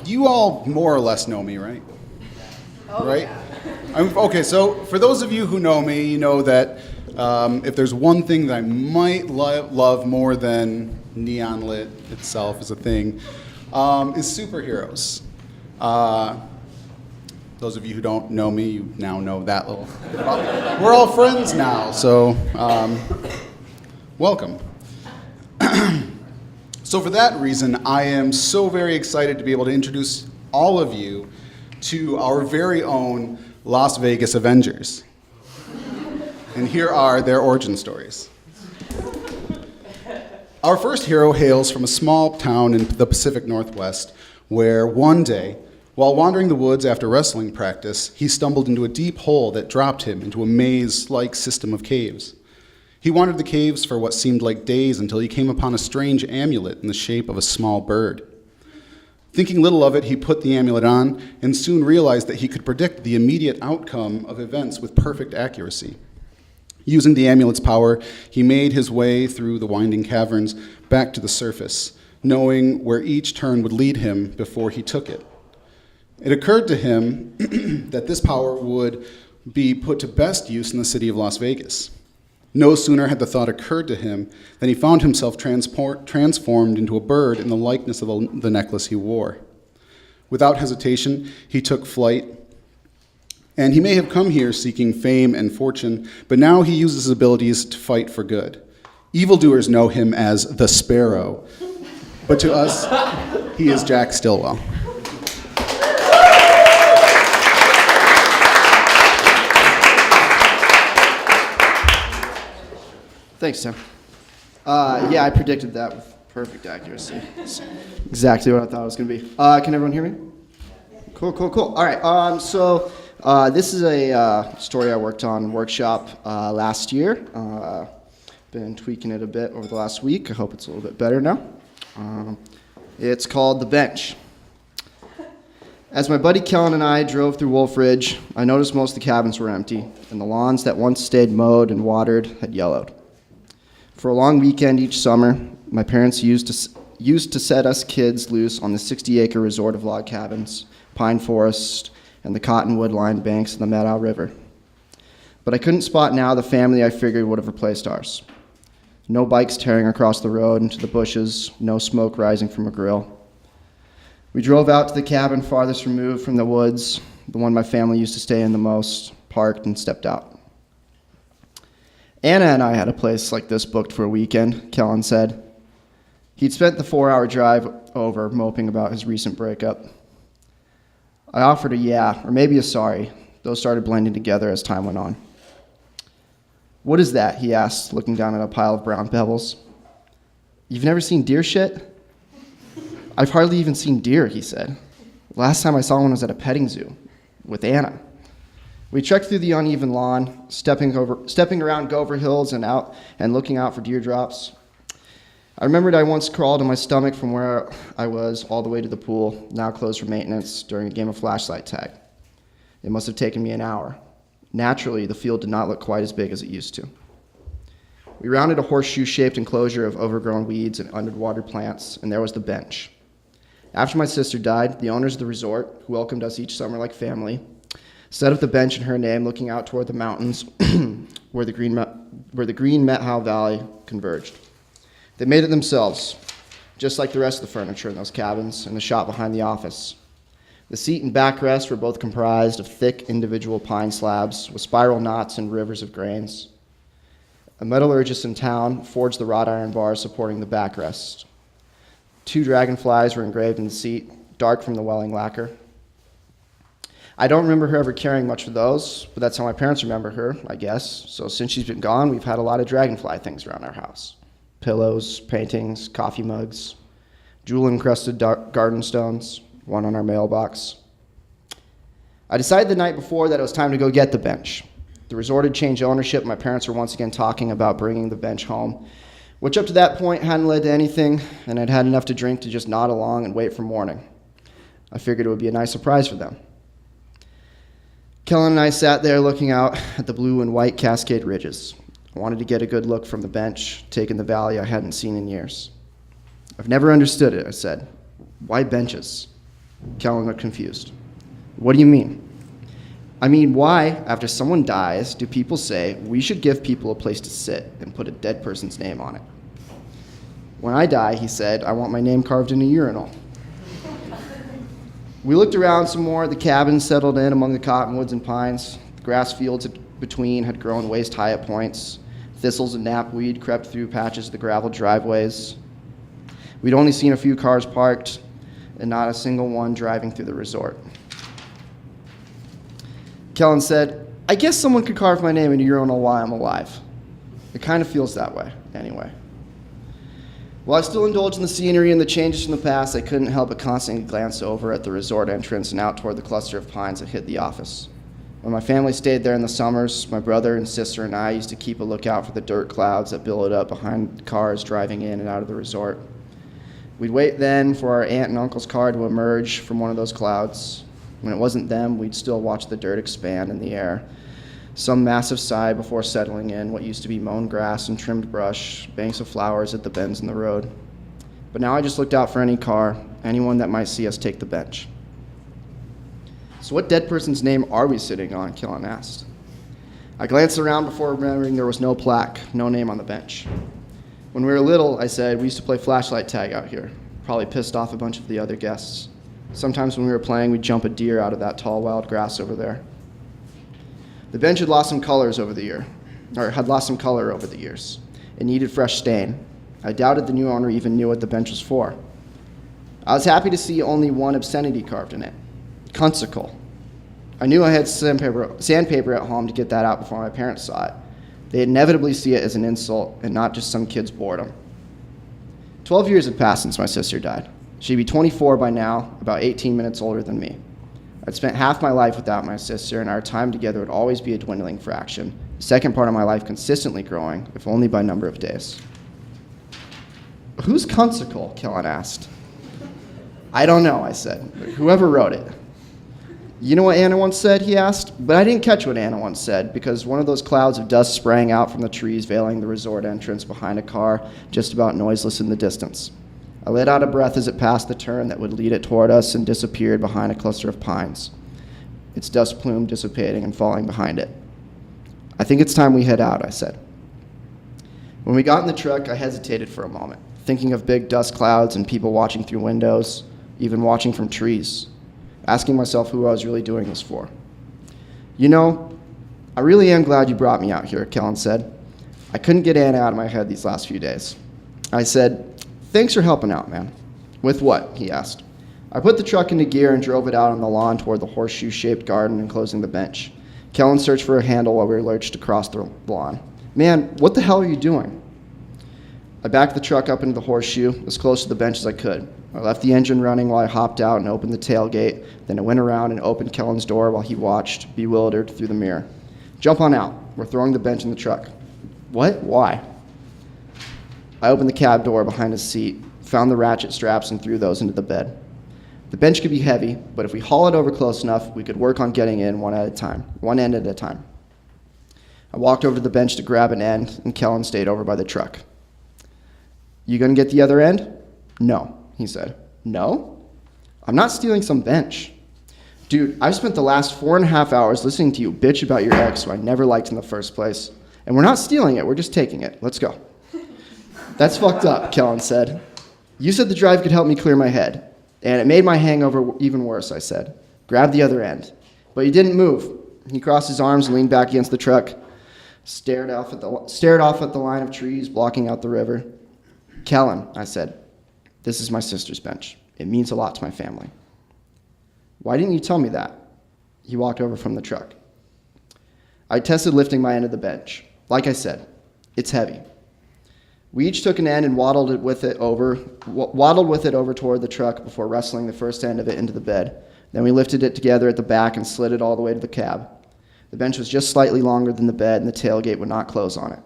You all more or less know me, right? Oh, right? Yeah. Okay, so for those of you who know me, you know that if there's one thing that I might love more than neon lit itself as a thing, is superheroes. Those of you who don't know me, you now know that little bit about. We're all friends now, so welcome. So for that reason, I am so very excited to be able to introduce all of you to our very own Las Vegas Avengers. And here are their origin stories. Our first hero hails from a small town in the Pacific Northwest, where one day, while wandering the woods after wrestling practice, he stumbled into a deep hole that dropped him into a maze-like system of caves. He wandered the caves for what seemed like days until he came upon a strange amulet in the shape of a small bird. Thinking little of it, he put the amulet on and soon realized that he could predict the immediate outcome of events with perfect accuracy. Using the amulet's power, he made his way through the winding caverns back to the surface, knowing where each turn would lead him before he took it. It occurred to him that this power would be put to best use in the city of Las Vegas. No sooner had the thought occurred to him than he found himself transformed into a bird in the likeness of the necklace he wore. Without hesitation, he took flight, and he may have come here seeking fame and fortune, but now he uses his abilities to fight for good. Evildoers know him as the Sparrow, but to us, he is Jack Stilwell. Thanks, Tim. Yeah, I predicted that with perfect accuracy. It's exactly what I thought it was going to be. Can everyone hear me? Cool. All right, so this is a story I worked on in workshop last year. Been tweaking it a bit over the last week. I hope it's a little bit better now. It's called The Bench. As my buddy Kellen and I drove through Wolf Ridge, I noticed most of the cabins were empty, and the lawns that once stayed mowed and watered had yellowed. For a long weekend each summer, my parents used to set us kids loose on the 60-acre resort of log cabins, pine forest, and the cottonwood-lined banks of the Meadow River. But I couldn't spot now the family I figured would have replaced ours. No bikes tearing across the road into the bushes, no smoke rising from a grill. We drove out to the cabin farthest removed from the woods, the one my family used to stay in the most, parked and stepped out. Anna and I had a place like this booked for a weekend, Kellen said. He'd spent the 4-hour drive over moping about his recent breakup. I offered a yeah, or maybe a sorry. Those started blending together as time went on. What is that? He asked, looking down at a pile of brown pebbles. You've never seen deer shit? I've hardly even seen deer, he said. Last time I saw one was at a petting zoo with Anna. We trekked through the uneven lawn, stepping around Gopher Hills and looking out for deer drops. I remembered I once crawled on my stomach from where I was all the way to the pool, now closed for maintenance, during a game of flashlight tag. It must have taken me an hour. Naturally, the field did not look quite as big as it used to. We rounded a horseshoe-shaped enclosure of overgrown weeds and underwater plants, and there was the bench. After my sister died, the owners of the resort, who welcomed us each summer like family, set up the bench in her name, looking out toward the mountains where the green Methow Valley converged. They made it themselves, just like the rest of the furniture in those cabins and the shop behind the office. The seat and backrest were both comprised of thick individual pine slabs with spiral knots and rivers of grains. A metallurgist in town forged the wrought iron bars supporting the backrest. 2 dragonflies were engraved in the seat, dark from the welling lacquer. I don't remember her ever caring much for those, but that's how my parents remember her, I guess. So since she's been gone, we've had a lot of dragonfly things around our house. Pillows, paintings, coffee mugs, jewel-encrusted garden stones, one on our mailbox. I decided the night before that it was time to go get the bench. The resort had changed ownership, and my parents were once again talking about bringing the bench home, which up to that point hadn't led to anything, and I'd had enough to drink to just nod along and wait for morning. I figured it would be a nice surprise for them. Kellen and I sat there looking out at the blue and white Cascade Ridges. I wanted to get a good look from the bench, taking the valley I hadn't seen in years. I've never understood it, I said. Why benches? Kellen looked confused. What do you mean? I mean, why, after someone dies, do people say, we should give people a place to sit and put a dead person's name on it? When I die, he said, I want my name carved in a urinal. We looked around some more. The cabin settled in among the cottonwoods and pines. The grass fields between had grown waist-high at points. Thistles and knapweed crept through patches of the gravel driveways. We'd only seen a few cars parked and not a single one driving through the resort. Kellen said, I guess someone could carve my name in a urinal while I'm alive. It kind of feels that way, anyway. While I still indulged in the scenery and the changes from the past, I couldn't help but constantly glance over at the resort entrance and out toward the cluster of pines that hid the office. When my family stayed there in the summers, my brother and sister and I used to keep a lookout for the dirt clouds that billowed up behind cars driving in and out of the resort. We'd wait then for our aunt and uncle's car to emerge from one of those clouds. When it wasn't them, we'd still watch the dirt expand in the air. Some massive sigh before settling in what used to be mown grass and trimmed brush, banks of flowers at the bends in the road. But now I just looked out for any car, anyone that might see us take the bench. So what dead person's name are we sitting on? Kellen asked. I glanced around before remembering there was no plaque, no name on the bench. When we were little, I said, we used to play flashlight tag out here. Probably pissed off a bunch of the other guests. Sometimes when we were playing, we'd jump a deer out of that tall wild grass over there. The bench had lost some color over the years. It needed fresh stain. I doubted the new owner even knew what the bench was for. I was happy to see only one obscenity carved in it. Kunstzicle. I knew I had sandpaper at home to get that out before my parents saw it. They'd inevitably see it as an insult and not just some kid's boredom. 12 years had passed since my sister died. She'd be 24 by now, about 18 minutes older than me. I'd spent half my life without my sister, and our time together would always be a dwindling fraction, the second part of my life consistently growing, if only by number of days. Who's Kunstzicle? Kellen asked. I don't know, I said. Whoever wrote it. You know what Anna once said, he asked, but I didn't catch what Anna once said because one of those clouds of dust sprang out from the trees veiling the resort entrance behind a car just about noiseless in the distance. I let out a breath as it passed the turn that would lead it toward us and disappeared behind a cluster of pines, its dust plume dissipating and falling behind it. I think it's time we head out, I said. When we got in the truck, I hesitated for a moment, thinking of big dust clouds and people watching through windows, even watching from trees, asking myself who I was really doing this for. You know, I really am glad you brought me out here, Kellen said. I couldn't get Anna out of my head these last few days. I said, thanks for helping out, man. With what? He asked. I put the truck into gear and drove it out on the lawn toward the horseshoe-shaped garden enclosing the bench. Kellen searched for a handle while we lurched across the lawn. Man, what the hell are you doing? I backed the truck up into the horseshoe, as close to the bench as I could. I left the engine running while I hopped out and opened the tailgate. Then I went around and opened Kellen's door while he watched, bewildered, through the mirror. Jump on out. We're throwing the bench in the truck. What? Why? I opened the cab door behind his seat, found the ratchet straps, and threw those into the bed. The bench could be heavy, but if we haul it over close enough, we could work on getting in one end at a time. I walked over to the bench to grab an end, and Kellen stayed over by the truck. You gonna get the other end? No, he said. No? I'm not stealing some bench. Dude, I've spent the last 4.5 hours listening to you bitch about your ex who I never liked in the first place. And we're not stealing it, we're just taking it. Let's go. That's fucked up, Kellen said. You said the drive could help me clear my head. And it made my hangover even worse, I said. Grab the other end. But he didn't move. He crossed his arms and leaned back against the truck, stared off at the line of trees blocking out the river. Kellen, I said, this is my sister's bench. It means a lot to my family. Why didn't you tell me that? He walked over from the truck. I tested lifting my end of the bench. Like I said, it's heavy. We each took an end and waddled with it over toward the truck before wrestling the first end of it into the bed. Then we lifted it together at the back and slid it all the way to the cab. The bench was just slightly longer than the bed, and the tailgate would not close on it.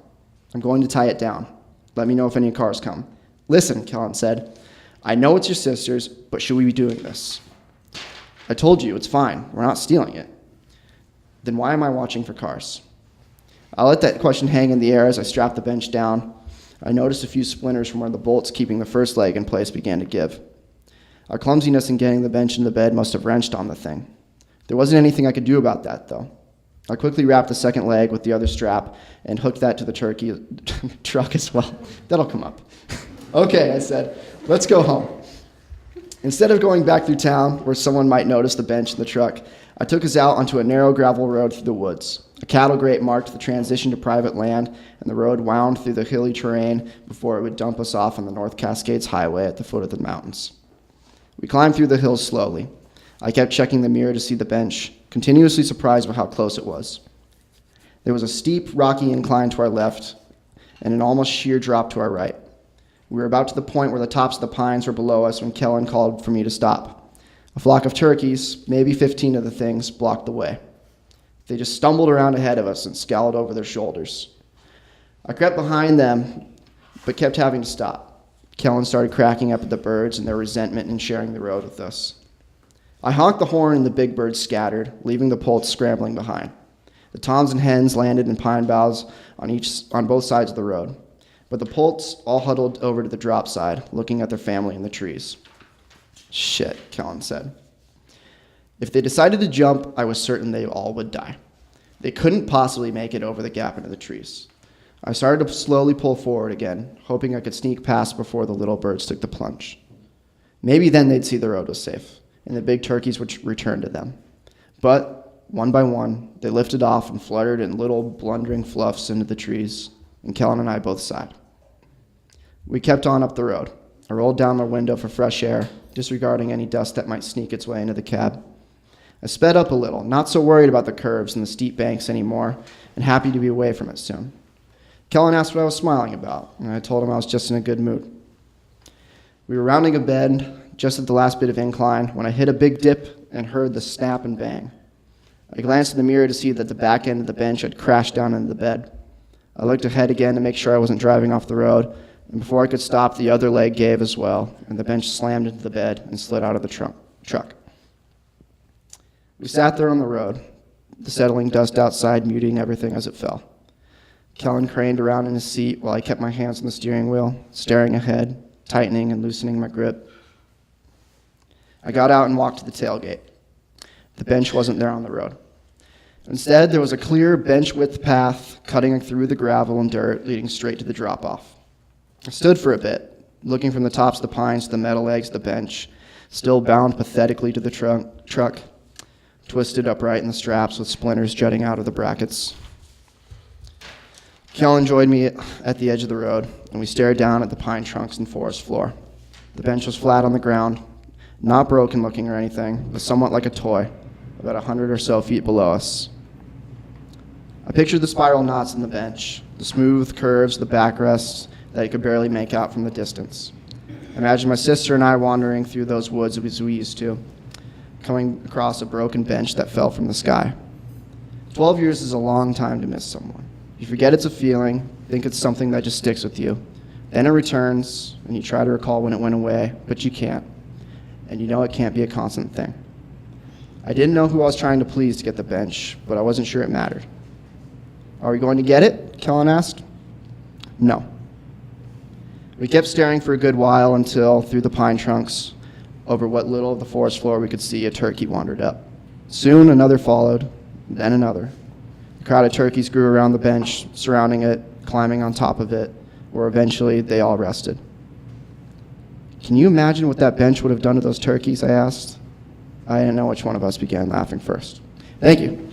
I'm going to tie it down. Let me know if any cars come. Listen, Kellen said. I know it's your sister's, but should we be doing this? I told you, it's fine. We're not stealing it. Then why am I watching for cars? I let that question hang in the air as I strapped the bench down. I noticed a few splinters from where the bolts keeping the first leg in place began to give. Our clumsiness in getting the bench into the bed must have wrenched on the thing. There wasn't anything I could do about that, though. I quickly wrapped the second leg with the other strap and hooked that to the turkey truck as well. That'll come up. Okay, I said, let's go home. Instead of going back through town where someone might notice the bench in the truck, I took us out onto a narrow gravel road through the woods. A cattle grate marked the transition to private land, and the road wound through the hilly terrain before it would dump us off on the North Cascades Highway at the foot of the mountains. We climbed through the hills slowly. I kept checking the mirror to see the bench, continuously surprised by how close it was. There was a steep, rocky incline to our left and an almost sheer drop to our right. We were about to the point where the tops of the pines were below us when Kellen called for me to stop. A flock of turkeys, maybe 15 of the things, blocked the way. They just stumbled around ahead of us and scowled over their shoulders. I crept behind them, but kept having to stop. Kellen started cracking up at the birds and their resentment in sharing the road with us. I honked the horn and the big birds scattered, leaving the poults scrambling behind. The toms and hens landed in pine boughs on both sides of the road, but the poults all huddled over to the drop side, looking at their family in the trees. Shit, Kellen said. If they decided to jump, I was certain they all would die. They couldn't possibly make it over the gap into the trees. I started to slowly pull forward again, hoping I could sneak past before the little birds took the plunge. Maybe then they'd see the road was safe, and the big turkeys would return to them. But, one by one, they lifted off and fluttered in little blundering fluffs into the trees, and Kellen and I both sighed. We kept on up the road. I rolled down my window for fresh air, disregarding any dust that might sneak its way into the cab. I sped up a little, not so worried about the curves and the steep banks anymore, and happy to be away from it soon. Kellen asked what I was smiling about, and I told him I was just in a good mood. We were rounding a bend just at the last bit of incline when I hit a big dip and heard the snap and bang. I glanced in the mirror to see that the back end of the bench had crashed down into the bed. I looked ahead again to make sure I wasn't driving off the road, and before I could stop, the other leg gave as well, and the bench slammed into the bed and slid out of the truck. We sat there on the road, the settling dust outside muting everything as it fell. Kellen craned around in his seat while I kept my hands on the steering wheel, staring ahead, tightening and loosening my grip. I got out and walked to the tailgate. The bench wasn't there on the road. Instead, there was a clear bench-width path cutting through the gravel and dirt, leading straight to the drop-off. I stood for a bit, looking from the tops of the pines to the metal legs of the bench, still bound pathetically to the truck, twisted upright in the straps with splinters jutting out of the brackets. Kellen joined me at the edge of the road, and we stared down at the pine trunks and forest floor. The bench was flat on the ground, not broken looking or anything, but somewhat like a toy, about 100 or so feet below us. I pictured the spiral knots in the bench, the smooth curves, the backrests that I could barely make out from the distance. I imagined my sister and I wandering through those woods as we used to, coming across a broken bench that fell from the sky. 12 years is a long time to miss someone. You forget it's a feeling, think it's something that just sticks with you. Then it returns, and you try to recall when it went away, but you can't. And you know it can't be a constant thing. I didn't know who I was trying to please to get the bench, but I wasn't sure it mattered. Are we going to get it? Kellen asked. No. We kept staring for a good while until, through the pine trunks, over what little of the forest floor we could see, a turkey wandered up. Soon another followed, then another. The crowd of turkeys grew around the bench, surrounding it, climbing on top of it, where eventually they all rested. Can you imagine what that bench would have done to those turkeys? I asked. I didn't know which one of us began laughing first. Thank you.